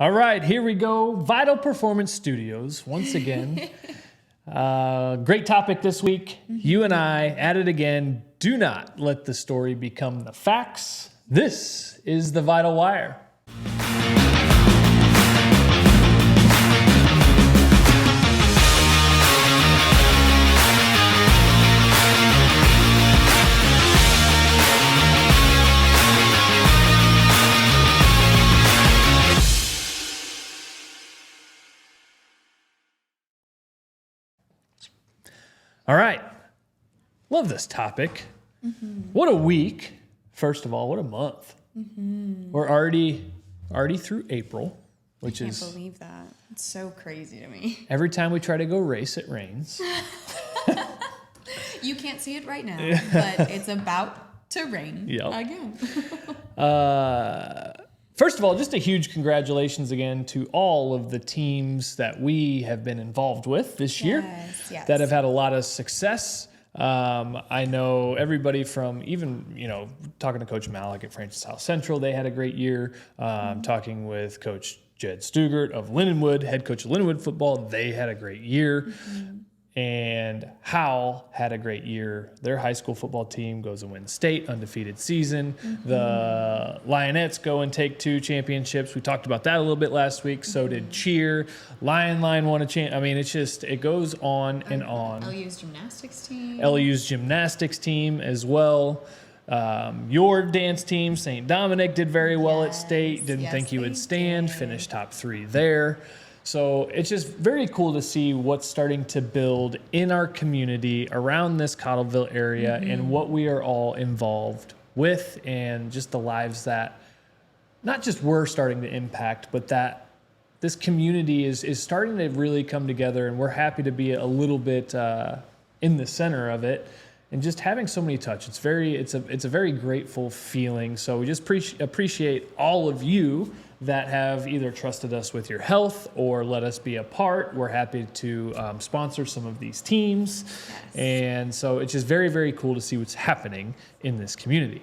All right, here we go. Vital Performance Studios, once again. Great topic this week. You and I at it again. Do not let the story become the facts. This is the Vital Wire. All right. Love this topic. What a week. First of all, what a month. We're already through April, which is... I can't believe that. It's so crazy to me. Every time we try to go race, it rains. You can't see it right now, but it's about to rain again. First of all, just a huge congratulations again to all of the teams that we have been involved with this year that have had a lot of success. I know everybody from even, talking to Coach Malik at Francis South Central, they had a great year. Talking with Coach Jed Stugart of Lindenwood, head coach of Lindenwood football, they had a great year. And Howell had a great year. Their high school football team goes and wins state, undefeated season. The Lionettes go and take 2 championships. We talked about that a little bit last week. So did cheer. Lion won a champ. I mean, it goes on and on. LU's gymnastics team as well. Your dance team, St. Dominic, did very well at state. Didn't think you would stand. Finished top 3 there. So it's just very cool to see what's starting to build in our community around this Cottleville area and what we are all involved with, and just the lives that not just we're starting to impact, but that this community is starting to really come together, and we're happy to be a little bit in the center of it. And just having so many touch, it's a very grateful feeling. So we just appreciate all of you that have either trusted us with your health or let us be a part. We're happy to sponsor some of these teams. And so it's just very, very cool to see what's happening in this community.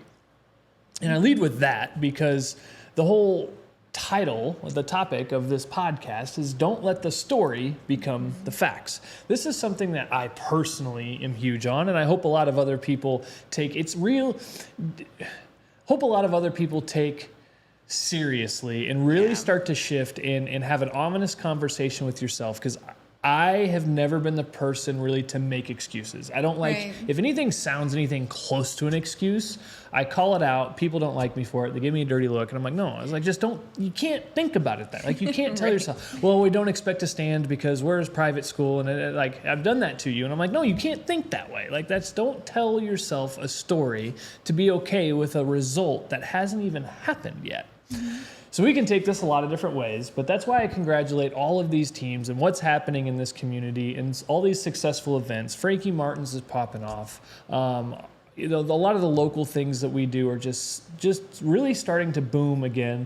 And I lead with that because the whole title, the topic of this podcast is Don't Let the Story Become the Facts. This is something that I personally am huge on, and I hope a lot of other people take seriously and really start to shift and have an ominous conversation with yourself, because I have never been the person really to make excuses. I don't like, if anything sounds anything close to an excuse, I call it out. People don't like me for it. They give me a dirty look. And I'm like, no, I was like, you can't think about it that. Like, you can't tell yourself, well, we don't expect to stand because we're a private school. And I've done that to you. And I'm like, no, you can't think that way. Like, don't tell yourself a story to be okay with a result that hasn't even happened yet. So we can take this a lot of different ways, but that's why I congratulate all of these teams and what's happening in this community and all these successful events. Frankie Martin's is popping off. A lot of the local things that we do are just really starting to boom again.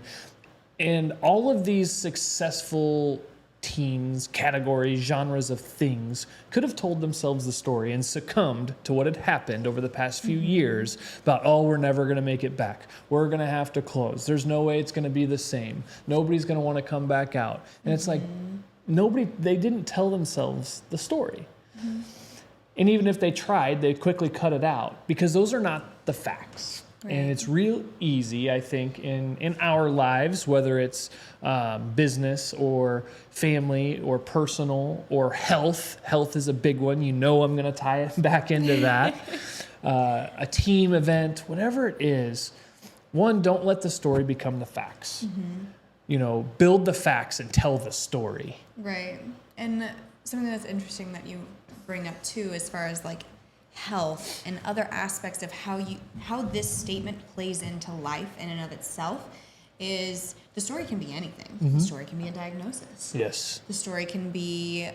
And all of these successful teams, categories, genres of things could have told themselves the story and succumbed to what had happened over the past few years about, we're never going to make it back. We're going to have to close. There's no way it's going to be the same. Nobody's going to want to come back out. And it's like, they didn't tell themselves the story. And even if they tried, they quickly cut it out because those are not the facts. And it's real easy, I think, in our lives, whether it's business or family or personal or health. Health is a big one. I'm going to tie it back into that. A team event, whatever it is. One, don't let the story become the facts. Build the facts and tell the story. Right. And something that's interesting that you bring up, too, as far as, health and other aspects of how this statement plays into life in and of itself is the story can be anything. The story can be a diagnosis. Yes. The story can be,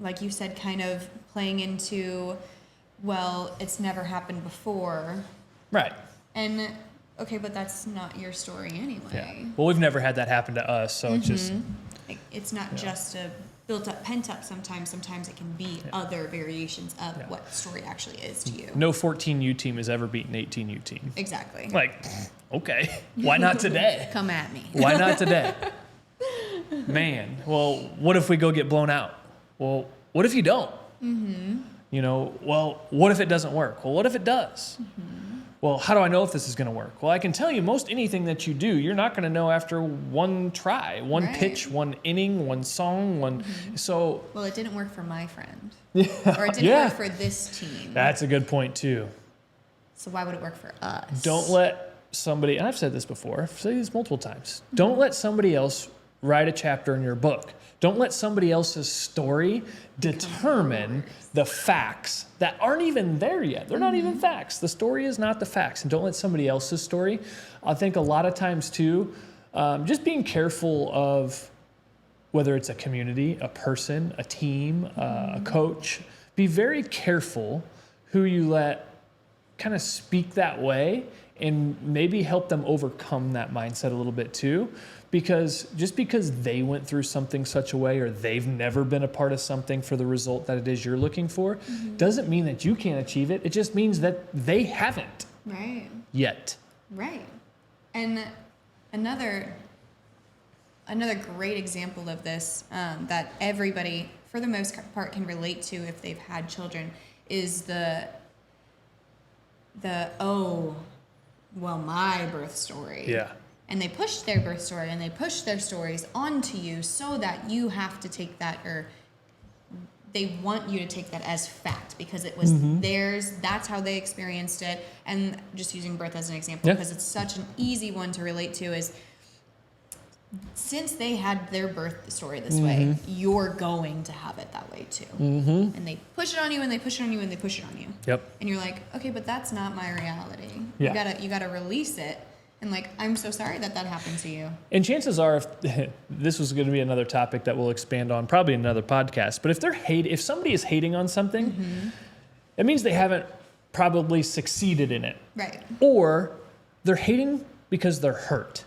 like you said, kind of playing into, well, it's never happened before. Right. And, okay, but that's not your story anyway. Yeah. Well, we've never had that happen to us, so it's just... It's not just a built up, pent up sometimes. Sometimes it can be other variations of what story actually is to you. No 14U team has ever beaten 18U team. Exactly. Like, okay, why not today? Come at me. Why not today? Man, well, what if we go get blown out? Well, what if you don't? You know, well, what if it doesn't work? Well, what if it does? Well, how do I know if this is going to work? Well, I can tell you most anything that you do, you're not going to know after one try, one pitch, one inning, one song, one. So. Well, it didn't work for my friend. Or it didn't work for this team. That's a good point, too. So why would it work for us? Don't let somebody, and I've said this before, I've said this multiple times, don't let somebody else write a chapter in your book. Don't let somebody else's story determine the facts that aren't even there yet. They're not even facts. The story is not the facts. And don't let somebody else's story. I think a lot of times too, just being careful of whether it's a community, a person, a team, a coach. Be very careful who you let kind of speak that way and maybe help them overcome that mindset a little bit too. Because just because they went through something such a way or they've never been a part of something for the result that it is you're looking for, doesn't mean that you can't achieve it. It just means that they haven't. Right. Yet. Right. And another great example of this that everybody, for the most part, can relate to if they've had children is the my birth story. Yeah. And they push their birth story and they push their stories onto you so that you have to take that, or they want you to take that as fact because it was theirs. That's how they experienced it. And just using birth as an example, because it's such an easy one to relate to, is since they had their birth story this way, you're going to have it that way too. And they push it on you and they push it on you and they push it on you. Yep. And you're like, okay, but that's not my reality. Yeah. You gotta release it. And like, I'm so sorry that happened to you. And chances are, if this was going to be another topic that we'll expand on, probably in another podcast. But if somebody is hating on something, it means they haven't probably succeeded in it. Right. Or they're hating because they're hurt.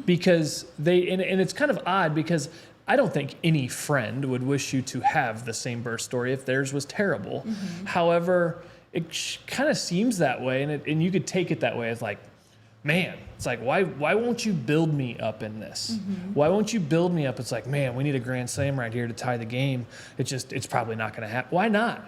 Because and it's kind of odd because I don't think any friend would wish you to have the same birth story if theirs was terrible. However, it kind of seems that way, and you could take it that way as like, man, it's like, why won't you build me up in this? Why won't you build me up? It's like, man, we need a grand slam right here to tie the game. It's probably not going to happen. Why not?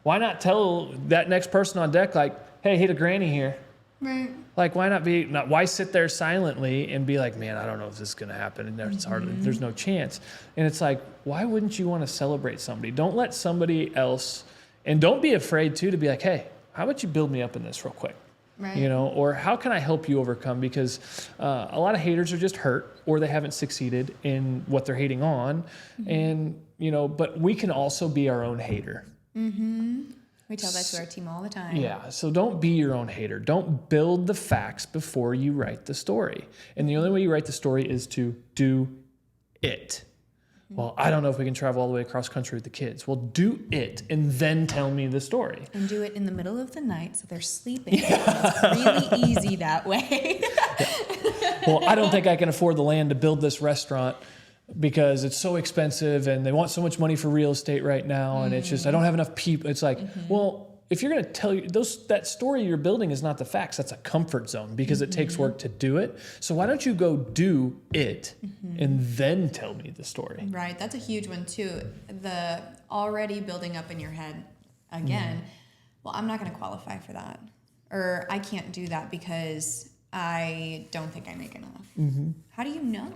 Why not tell that next person on deck, like, hey, hit a granny here. Right. Like, why sit there silently and be like, man, I don't know if this is going to happen. And there's no chance. And it's like, why wouldn't you want to celebrate somebody? Don't let somebody else, and don't be afraid too to be like, hey, how about you build me up in this real quick? Right. You know, or how can I help you overcome? Because a lot of haters are just hurt or they haven't succeeded in what they're hating on. And, you know, but we can also be our own hater. We tell that to our team all the time. Yeah. So don't be your own hater. Don't build the facts before you write the story. And the only way you write the story is to do it. Well, I don't know if we can travel all the way across country with the kids. Well, do it and then tell me the story. And do it in the middle of the night so they're sleeping. It's really easy that way. Well, I don't think I can afford the land to build this restaurant because it's so expensive and they want so much money for real estate right now. And it's just, I don't have enough people. It's like, well, if you're going to tell that story you're building is not the facts, that's a comfort zone because it takes work to do it. So why don't you go do it and then tell me the story? Right. That's a huge one too. The already building up in your head again, well, I'm not going to qualify for that. Or I can't do that because I don't think I make enough. How do you know?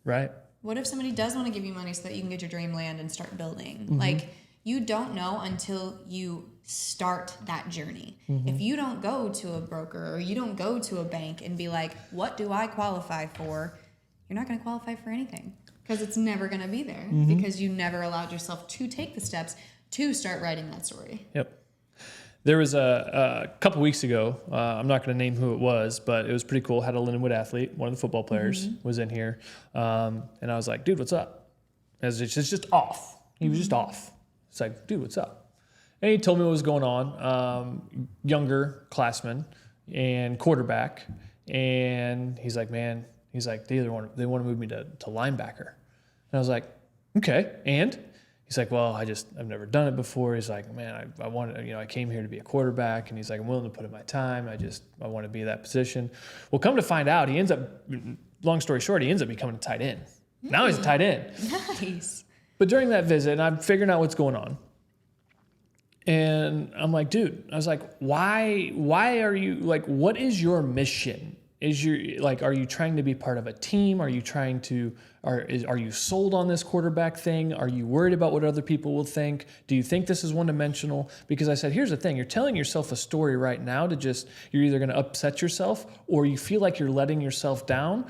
Right. What if somebody does want to give you money so that you can get your dream land and start building? Like, you don't know until you start that journey. If you don't go to a broker or you don't go to a bank and be like, what do I qualify for? You're not going to qualify for anything because it's never going to be there because you never allowed yourself to take the steps to start writing that story. Yep. There was a couple weeks ago, I'm not going to name who it was, but it was pretty cool. Had a Lindenwood athlete, one of the football players, was in here. And I was like, dude, what's up? It's just off. He was just off. It's like, dude, what's up? And he told me what was going on. Younger classman and quarterback. And he's like, man, they want to move me to linebacker. And I was like, okay. And he's like, well, I've never done it before. He's like, man, I want to, I came here to be a quarterback. And he's like, I'm willing to put in my time. I want to be that position. Well, come to find out, he ends up, long story short, he ends up becoming a tight end. Now he's a tight end. Nice. But during that visit, and I'm figuring out what's going on. And I'm like, dude, I was like, why are you, like, what is your mission? Are you trying to be part of a team? Are you trying to, are you sold on this quarterback thing? Are you worried about what other people will think? Do you think this is one-dimensional? Because I said, here's the thing, you're telling yourself a story right now you're either going to upset yourself or you feel like you're letting yourself down.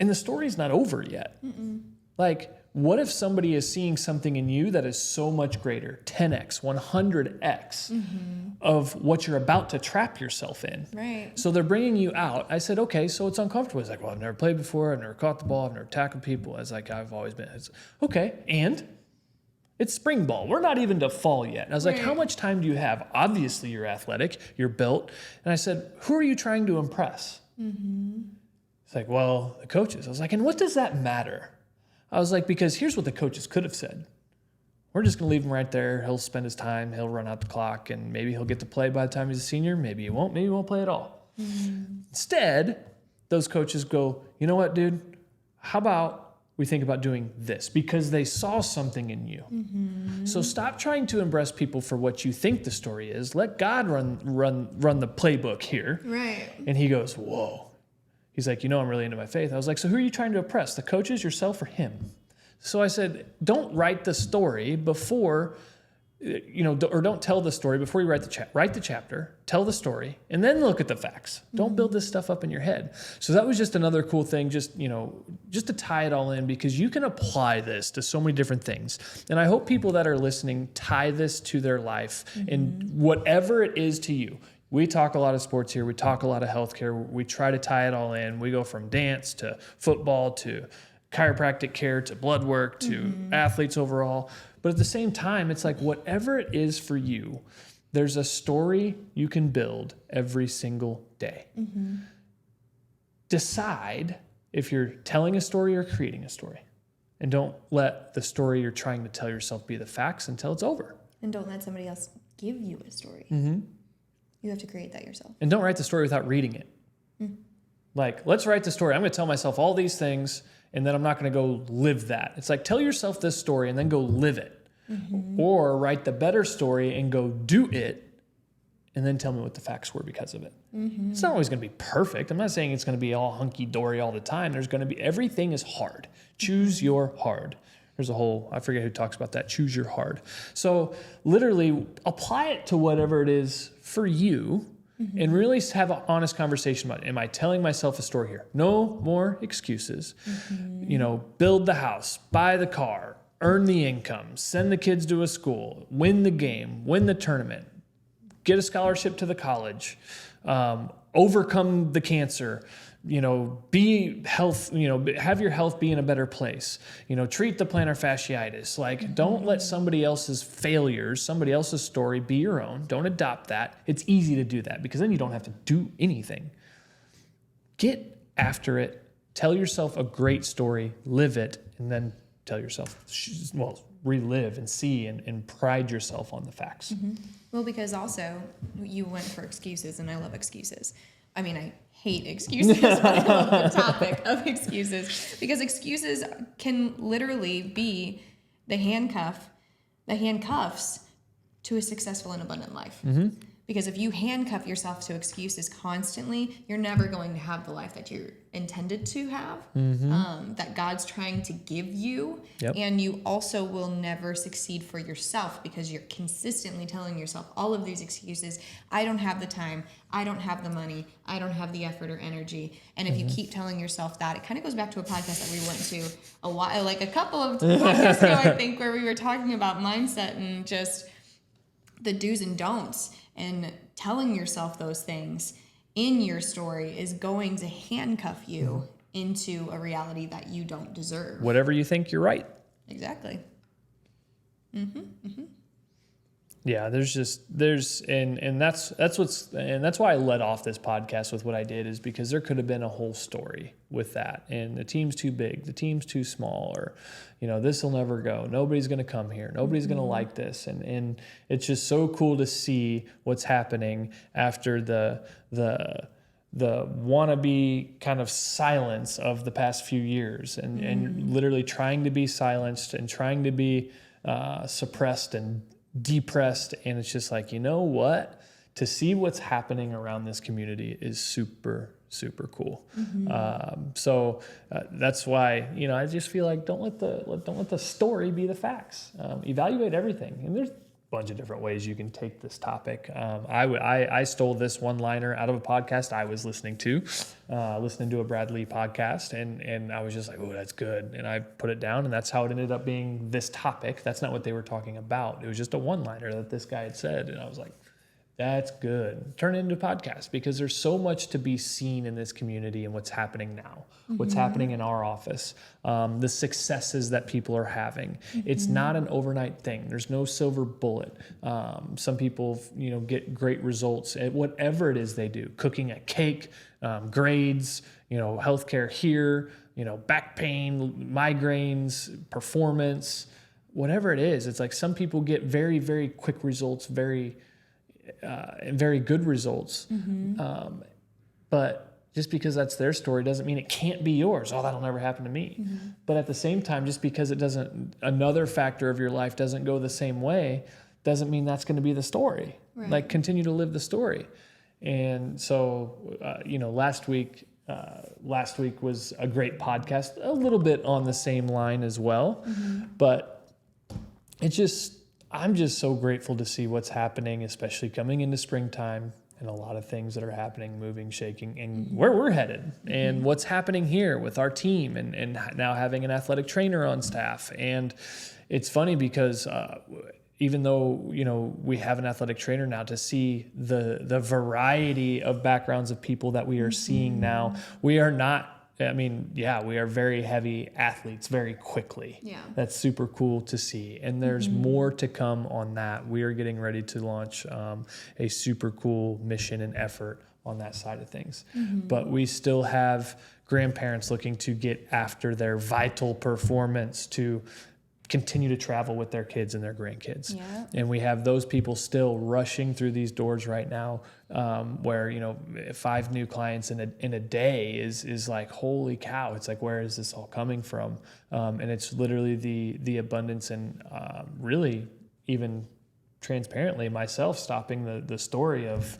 And the story's not over yet. Mm-mm. Like, what if somebody is seeing something in you that is so much greater, 10x, 100x of what you're about to trap yourself in? Right. So they're bringing you out. I said, okay, so it's uncomfortable. He's like, well, I've never played before. I've never caught the ball. I've never tackled people. I was like, I've always been. Okay, and it's spring ball. We're not even to fall yet. And I was like, how much time do you have? Obviously, you're athletic. You're built. And I said, who are you trying to impress? Mm-hmm. It's like, well, the coaches. I was like, and what does that matter? I was like, because here's what the coaches could have said. We're just going to leave him right there. He'll spend his time. He'll run out the clock, and maybe he'll get to play by the time he's a senior. Maybe he won't. Maybe he won't play at all. Mm-hmm. Instead, those coaches go, you know what, dude? How about we think about doing this? Because they saw something in you. Mm-hmm. So stop trying to impress people for what you think the story is. Let God run the playbook here. Right. And he goes, whoa. He's like, I'm really into my faith. I was like, so who are you trying to impress? The coaches, yourself, or him? So I said, don't write the story before, or don't tell the story before you write the chapter, tell the story, and then look at the facts. Mm-hmm. Don't build this stuff up in your head. So that was just another cool thing, just to tie it all in, because you can apply this to so many different things. And I hope people that are listening tie this to their life and whatever it is to you. We talk a lot of sports here. We talk a lot of healthcare. We try to tie it all in. We go from dance to football to chiropractic care to blood work to athletes overall. But at the same time, it's like whatever it is for you, there's a story you can build every single day. Mm-hmm. Decide if you're telling a story or creating a story. And don't let the story you're trying to tell yourself be the facts until it's over. And don't let somebody else give you a story. Mm-hmm. You have to create that yourself. And don't write the story without reading it. Mm. Like, let's write the story. I'm going to tell myself all these things, and then I'm not going to go live that. It's like, tell yourself this story and then go live it. Mm-hmm. Or write the better story and go do it, and then tell me what the facts were because of it. Mm-hmm. It's not always going to be perfect. I'm not saying it's going to be all hunky-dory all the time. There's going to be, everything is hard. Choose your hard. There's a whole, I forget who talks about that, choose your hard. So literally apply it to whatever it is for you and really have an honest conversation about it. Am I telling myself a story here? No more excuses. Build the house, buy the car, earn the income, send the kids to a school, win the game, win the tournament, get a scholarship to the college, overcome the cancer, be health, have your health be in a better place, treat the plantar fasciitis. Like, don't let somebody else's failures, somebody else's story be your own. Don't adopt that. It's easy to do that because then you don't have to do anything. Get after it. Tell yourself a great story, live it, and then tell yourself, relive and see and pride yourself on the facts. Mm-hmm. Well, because also you went for excuses, and I love excuses. I mean, I hate excuses, but I love the topic of excuses because excuses can literally be the handcuffs to a successful and abundant life. Mm-hmm. Because if you handcuff yourself to excuses constantly, you're never going to have the life that you're intended to have, that God's trying to give you. Yep. And you also will never succeed for yourself because you're consistently telling yourself all of these excuses. I don't have the time. I don't have the money. I don't have the effort or energy. And if you keep telling yourself that, it kind of goes back to a podcast that we went to a couple of podcasts ago, I think, where we were talking about mindset and just the do's and don'ts. And telling yourself those things in your story is going to handcuff you into a reality that you don't deserve. Whatever you think, you're right. Exactly. Mm-hmm. Mm-hmm. Yeah, and that's why I led off this podcast with what I did, is because there could have been a whole story with that. And the team's too big, the team's too small, or, this will never go. Nobody's going to come here. Nobody's going to like this. And it's just so cool to see what's happening after the wannabe kind of silence of the past few years, and literally trying to be silenced and trying to be suppressed and depressed. And it's just like, what? To see what's happening around this community is super, super cool. So that's why, I just feel like don't let the story be the facts. Evaluate everything. And there's a bunch of different ways you can take this topic. I stole this one-liner out of a podcast I was listening to a Brad Lee podcast, and I was just like, oh, that's good. And I put it down, and that's how it ended up being this topic. That's not what they were talking about. It was just a one-liner that this guy had said, and I was like, that's good. Turn it into a podcast, because there's so much to be seen in this community and what's happening now, what's happening in our office, the successes that people are having. It's not an overnight thing. There's no silver bullet. Some people, get great results at whatever it is they do, cooking a cake, grades, healthcare here, back pain, migraines, performance, whatever it is. It's like some people get very, very quick results, very good results. But just because that's their story doesn't mean it can't be yours. Oh, that'll never happen to me. But at the same time, just because another factor of your life doesn't go the same way, doesn't mean that's going to be the story. Right. Like, continue to live the story. And so, last week was a great podcast, a little bit on the same line as well. But I'm just so grateful to see what's happening, especially coming into springtime, and a lot of things that are happening, moving, shaking, and where we're headed, and what's happening here with our team, and now having an athletic trainer on staff. And it's funny because even though, we have an athletic trainer now, to see the variety of backgrounds of people that we are seeing now, we are not, we are very heavy athletes very quickly. Yeah. That's super cool to see. And there's more to come on that. We are getting ready to launch a super cool mission and effort on that side of things. But we still have grandparents looking to get after their vital performance to continue to travel with their kids and their grandkids. Yeah. And we have those people still rushing through these doors right now, where 5 new clients in a day is like, holy cow. It's like, where is this all coming from? And it's literally the abundance, and really even transparently myself stopping the story of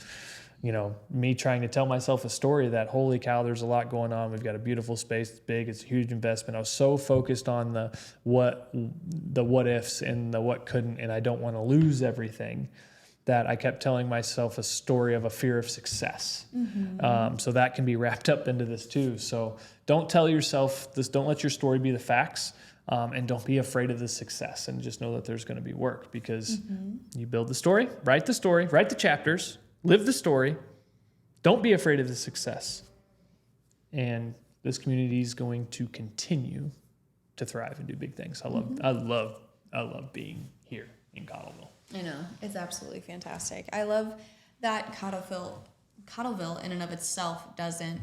me trying to tell myself a story that, holy cow, there's a lot going on. We've got a beautiful space. It's big. It's a huge investment. I was so focused on the what ifs and the what couldn't, and I don't want to lose everything, that I kept telling myself a story of a fear of success. So that can be wrapped up into this too. So don't tell yourself this. Don't let your story be the facts. And don't be afraid of the success, and just know that there's going to be work, because you build the story, write the chapters, live the story. Don't be afraid of the success. And this community is going to continue to thrive and do big things. I love being here in Cottleville. I know. It's absolutely fantastic. I love that Cottleville in and of itself doesn't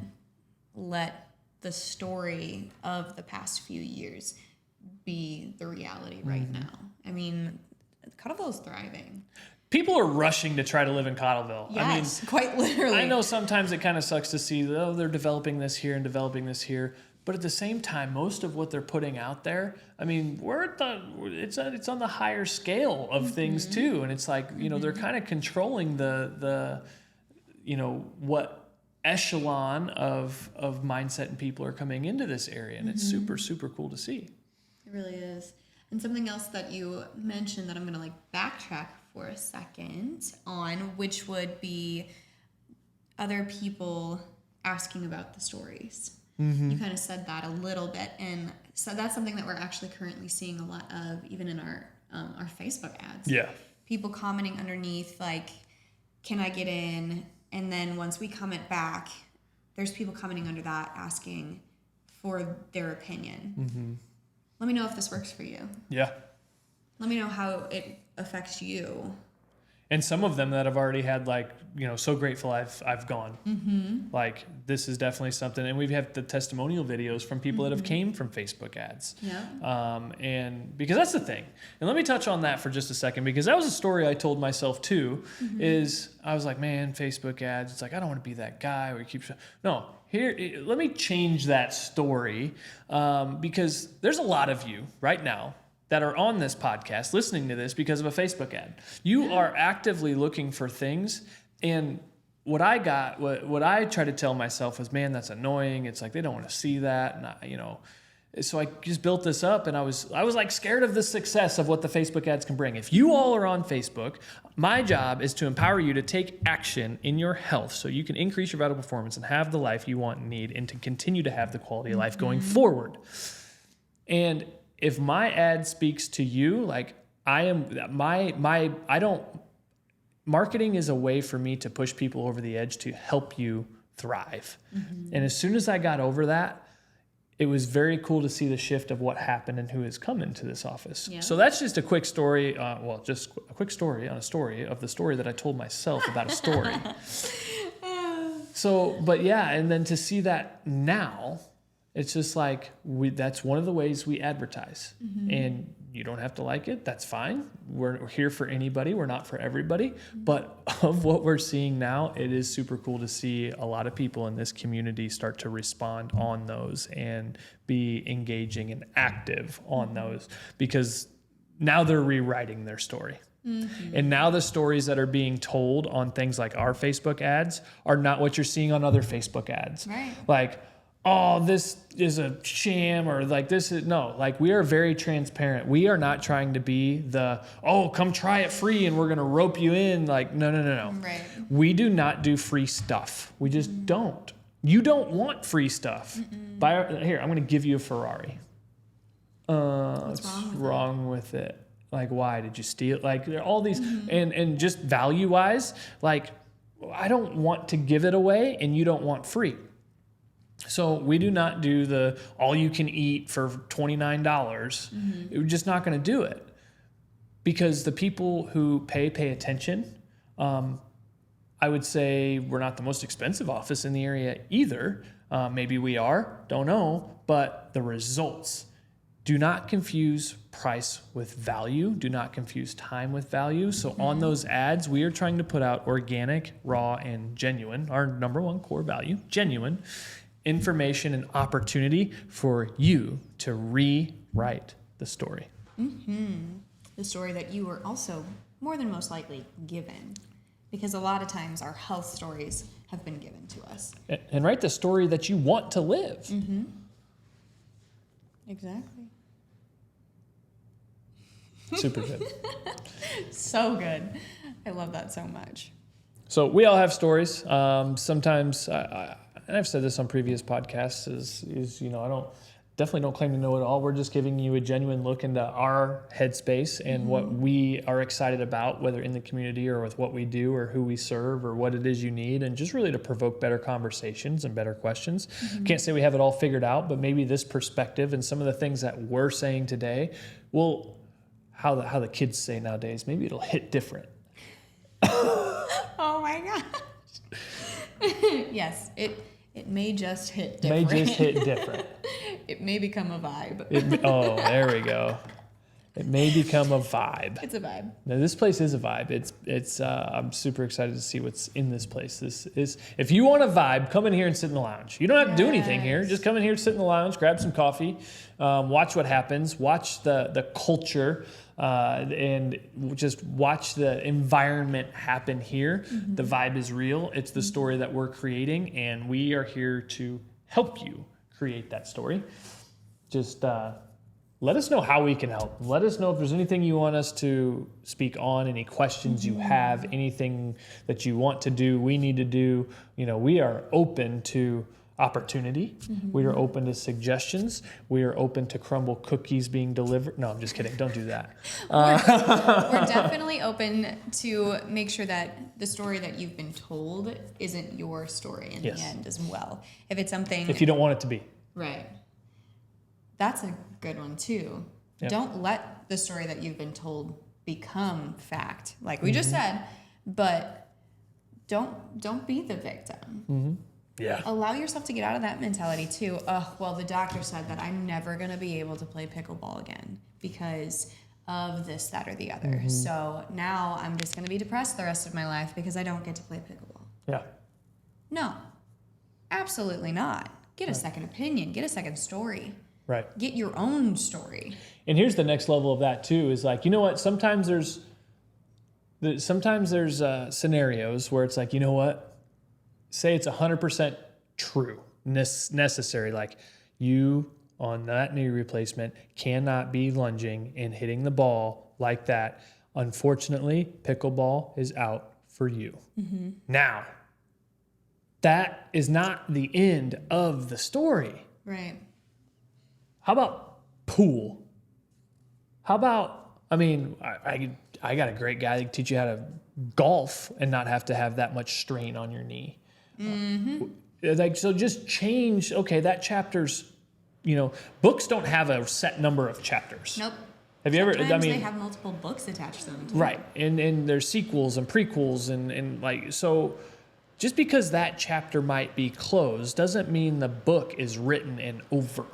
let the story of the past few years be the reality right now. I mean, Cottleville is thriving. People are rushing to try to live in Cottleville. Yes, quite literally. I know sometimes it kind of sucks to see, they're developing this here and developing this here. But at the same time, most of what they're putting out there, it's on the higher scale of things too. And it's like, they're kind of controlling the what echelon of mindset and people are coming into this area. And it's super, super cool to see. It really is. And something else that you mentioned that I'm going to backtrack for a second on, which would be other people asking about the stories. You kind of said that a little bit, and so that's something that we're actually currently seeing a lot of, even in our Facebook ads. Yeah, people commenting underneath like, "Can I get in?" And then once we comment back, there's people commenting under that asking for their opinion. Let me know if this works for you. Yeah. Let me know how it affects you. And some of them that have already had like, so grateful I've gone. Mm-hmm. Like this is definitely something. And we've had the testimonial videos from people that have came from Facebook ads. Yeah. And because that's the thing. And let me touch on that for just a second, because that was a story I told myself too, is I was like, man, Facebook ads. It's like, I don't want to be that guy where you keep, no, here, let me change that story. Because there's a lot of you right now that are on this podcast listening to this because of a Facebook ad. You are actively looking for things. And what I try to tell myself was, man, that's annoying. It's like, they don't want to see that. And so I just built this up, and I was like scared of the success of what the Facebook ads can bring. If you all are on Facebook, my job is to empower you to take action in your health so you can increase your vital performance and have the life you want and need, and to continue to have the quality of life going forward. And if my ad speaks to you, like marketing is a way for me to push people over the edge to help you thrive. And as soon as I got over that, it was very cool to see the shift of what happened and who has come into this office. Yeah. So that's just a quick story. Just a quick story on a story of the story that I told myself about a story. But yeah, and then to see that now, it's just like, that's one of the ways we advertise. And you don't have to like it. That's fine. We're here for anybody. We're not for everybody. But of what we're seeing now, it is super cool to see a lot of people in this community start to respond on those and be engaging and active on those, because now they're rewriting their story. And now the stories that are being told on things like our Facebook ads are not what you're seeing on other Facebook ads. Right. Like, oh, this is a sham, or like this is, no, like we are very transparent. We are not trying to be come try it free and we're going to rope you in. Like, no. Right. We do not do free stuff. We just don't. You don't want free stuff. Here, I'm going to give you a Ferrari. What's wrong with it? Like, why did you steal? Like, there are all these, and just value wise, like, I don't want to give it away and you don't want free. So we do not do the all you can eat for $29. We're just not going to do it, because the people who pay attention. I would say we're not the most expensive office in the area either. Maybe we are, don't know, but the results. Do not confuse price with value. Do not confuse time with value. So on those ads, we are trying to put out organic, raw, and genuine, our number one core value, genuine information and opportunity for you to rewrite the story. The story that you were also more than most likely given, because a lot of times our health stories have been given to us. And write the story that you want to live. Exactly. Super good. So good. I love that so much. So we all have stories. Sometimes, and I've said this on previous podcasts, is I definitely don't claim to know it all. We're just giving you a genuine look into our headspace and what we are excited about, whether in the community or with what we do or who we serve or what it is you need, and just really to provoke better conversations and better questions. Can't say we have it all figured out, but maybe this perspective and some of the things that we're saying today will, how the kids say nowadays, maybe it'll hit different. Oh my gosh. Yes, it may just hit different. It may become a vibe. There we go. It may become a vibe. It's a vibe. Now, this place is a vibe. It's. I'm super excited to see what's in this place. This is. If you want a vibe, come in here and sit in the lounge. You don't have to do anything here. Just come in here, sit in the lounge, grab some coffee, watch what happens, watch the culture, and just watch the environment happen here. The vibe is real. It's the story that we're creating, and we are here to help you create that story. Just let us know how we can help. Let us know if there's anything you want us to speak on, any questions you have, anything that you want to do, we need to do. We are open to opportunity. We are open to suggestions. We are open to crumble cookies being delivered. No, I'm just kidding. Don't do that. We're definitely open to make sure that the story that you've been told isn't your story in the end as well. If it's something... If you don't want it to be. Right. That's a good one too. Yep. Don't let the story that you've been told become fact, like we just said, but don't be the victim. Yeah. Allow yourself to get out of that mentality too. Well, the doctor said that I'm never going to be able to play pickleball again because of this, that, or the other. So now I'm just going to be depressed the rest of my life because I don't get to play pickleball. Yeah. No, absolutely not. Get a second opinion. Get a second story. Right. Get your own story. And here's the next level of that too, is like, you know what? Sometimes there's scenarios where it's like, you know what? Say it's 100% true, necessary. Like you on that knee replacement cannot be lunging and hitting the ball like that. Unfortunately, pickleball is out for you. Now, that is not the end of the story. Right. How about pool? How about, I got a great guy that can teach you how to golf and not have to have that much strain on your knee. So just change, okay, that chapter's, books don't have a set number of chapters. Nope. Have you ever, Sometimes they have multiple books attached to them too. Right. And there's sequels and prequels and like, so just because that chapter might be closed doesn't mean the book is written and over.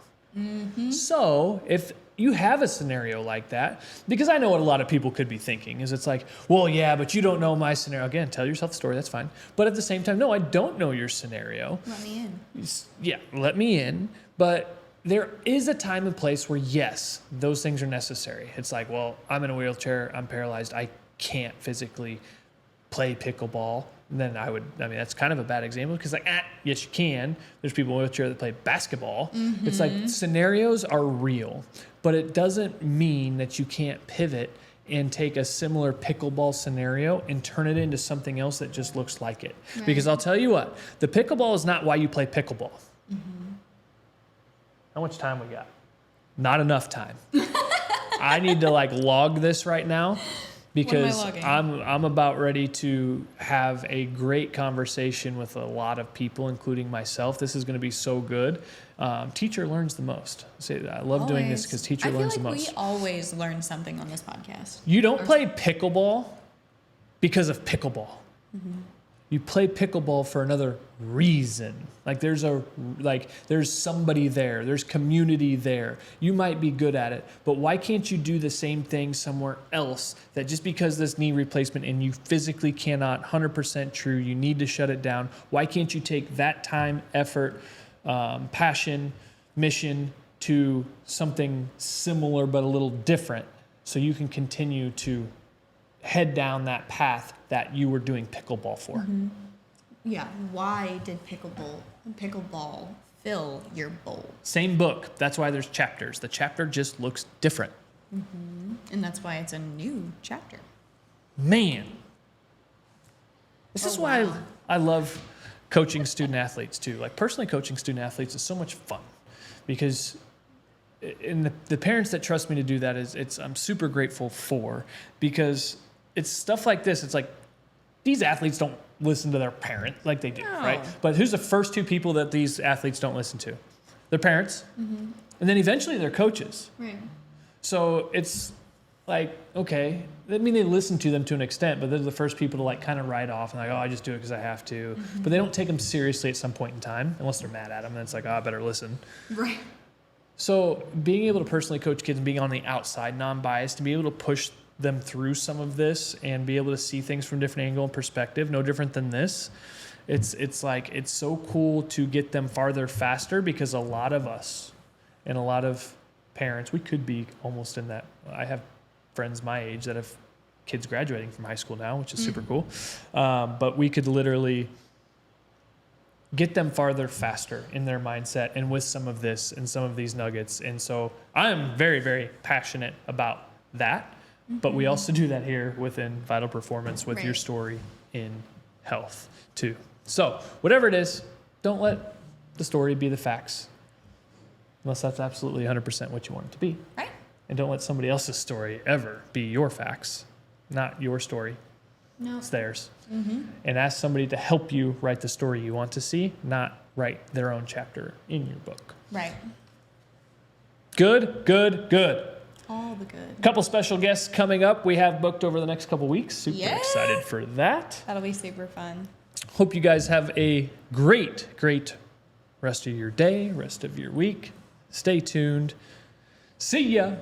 So if you have a scenario like that, because I know what a lot of people could be thinking is it's like, well, yeah, but you don't know my scenario. Again, tell yourself the story, that's fine. But at the same time, no, I don't know your scenario. Let me in. Yeah, let me in. But there is a time and place where, yes, those things are necessary. It's like, well, I'm in a wheelchair, I'm paralyzed, I can't physically play pickleball. Then that's kind of a bad example because yes, you can. There's people in a wheelchair that play basketball. It's like scenarios are real, but it doesn't mean that you can't pivot and take a similar pickleball scenario and turn it into something else that just looks like it. Right. Because I'll tell you what, the pickleball is not why you play pickleball. How much time we got? Not enough time. I need to log this right now. Because I'm about ready to have a great conversation with a lot of people, including myself. This is going to be so good. Teacher learns the most. I love doing this because teacher learns the most. We always learn something on this podcast. You don't play pickleball because of pickleball. You play pickleball for another reason. There's somebody there. There's community there. You might be good at it, but why can't you do the same thing somewhere else? That just because this knee replacement and you physically cannot, 100% true, you need to shut it down. Why can't you take that time, effort, passion, mission to something similar but a little different so you can continue to head down that path that you were doing pickleball for? Yeah. Why did pickleball fill your bowl? Same book. That's why there's chapters. The chapter just looks different. And that's why it's a new chapter. Man. This is why I love coaching student athletes too. Personally coaching student athletes is so much fun because the parents that trust me to do that I'm super grateful for, because it's stuff like this. It's like these athletes don't listen to their parent like they do, right? But who's the first two people that these athletes don't listen to? Their parents, and then eventually their coaches. Right. So it's like, okay, I mean, they listen to them to an extent, but they're the first people to kind of write off and I just do it because I have to. But they don't take them seriously at some point in time, unless they're mad at them. And it's like, I better listen. Right. So being able to personally coach kids and being on the outside, non-biased, to be able to push them through some of this and be able to see things from different angle and perspective, no different than this. It's so cool to get them farther faster, because a lot of us and a lot of parents, we could be almost in that. I have friends my age that have kids graduating from high school now, which is super cool. But we could literally get them farther faster in their mindset and with some of this and some of these nuggets. And so I am very, very passionate about that. But we also do that here within Vital Performance with your story in health too. So whatever it is, don't let the story be the facts, unless that's absolutely 100% what you want it to be. Right. And don't let somebody else's story ever be your facts, not your story. No. It's theirs. And ask somebody to help you write the story you want to see, not write their own chapter in your book. Right. Good, good, good. All the good. Couple special guests coming up. We have booked over the next couple weeks. Super excited for that. That'll be super fun. Hope you guys have a great rest of your day, rest of your week. Stay tuned. See ya.